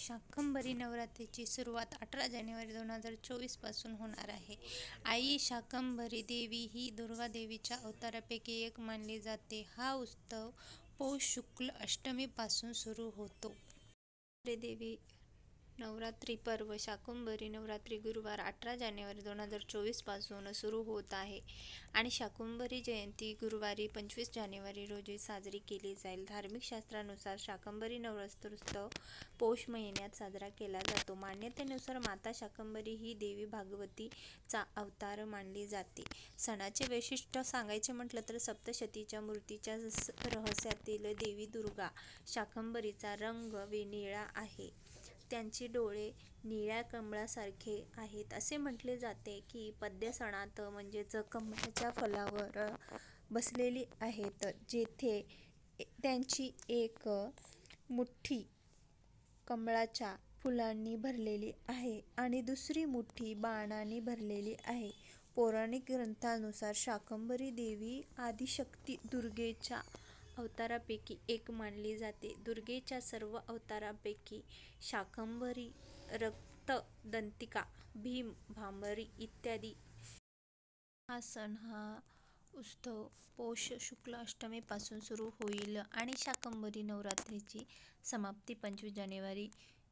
शाकंभरी नवरात्रीची सुरुवात 18 जानेवारी 2024 पासून होणार आहे. आई शाकंभरी देवी ही दुर्गा देवीच्या अवतारापैकी एक मानली जाते. हा उत्सव पौष शुक्ल अष्टमी पासून सुरू होतो. देवी नवरात्री पर्व शाकंभरी नवरात्री गुरुवार 18 जानेवारी 2024 पासून सुरू होत आहे आणि शाकंभरी जयंती गुरुवारी 25 जानेवारी रोजी साजरी केली जाईल. धार्मिक शास्त्रानुसार शाकंभरी नवरात्रोत्सव पौष महिन्यात साजरा केला जातो. मान्यतेनुसार माता शाकंभरी ही देवी भागवतीचा अवतार मानली जाते. सणाचे वैशिष्ट्य सांगायचे म्हटलं तर सप्तशतीच्या मूर्तीच्या रहस्यातील देवी दुर्गा शाकंभरीचा रंग निळा आहे. त्यांची डोळे निळ्या कमळासारखे आहेत. असे म्हटले जाते की पद्यसणात म्हणजेच कमळाच्या फुलावर बसलेली आहेत, जेथे त्यांची एक मुठ्ठी कमळाच्या फुलांनी भरलेली आहे आणि दुसरी मुठ्ठी बाणांनी भरलेली आहे. पौराणिक ग्रंथानुसार शाकंभरी देवी आदिशक्ती दुर्गेच्या अवतारापैकी एक मानली जाते. दुर्गेच्या सर्व अवतारांपैकी शाकंभरी, रक्तदंतिका, भीम, भांबरी इत्यादी. हा उत्सव पौष शुक्ल अष्टमी पासून सुरू होईल आणि शाकंभरी नवरात्रीची समाप्ती 25 जानेवारी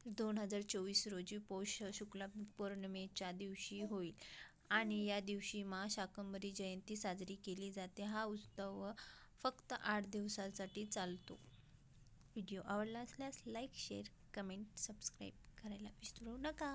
2024 रोजी पौष शुक्ल पौर्णिमेच्या दिवशी होईल आणि या दिवशी मा शाकंभरी जयंती साजरी केली जाते. हा उत्सव फक्त 8 दिवसांसाठी चालतो. व्हिडिओ आवडला असल्यास लाईक, शेअर, कमेंट, सबस्क्राईब करायला विसरू नका.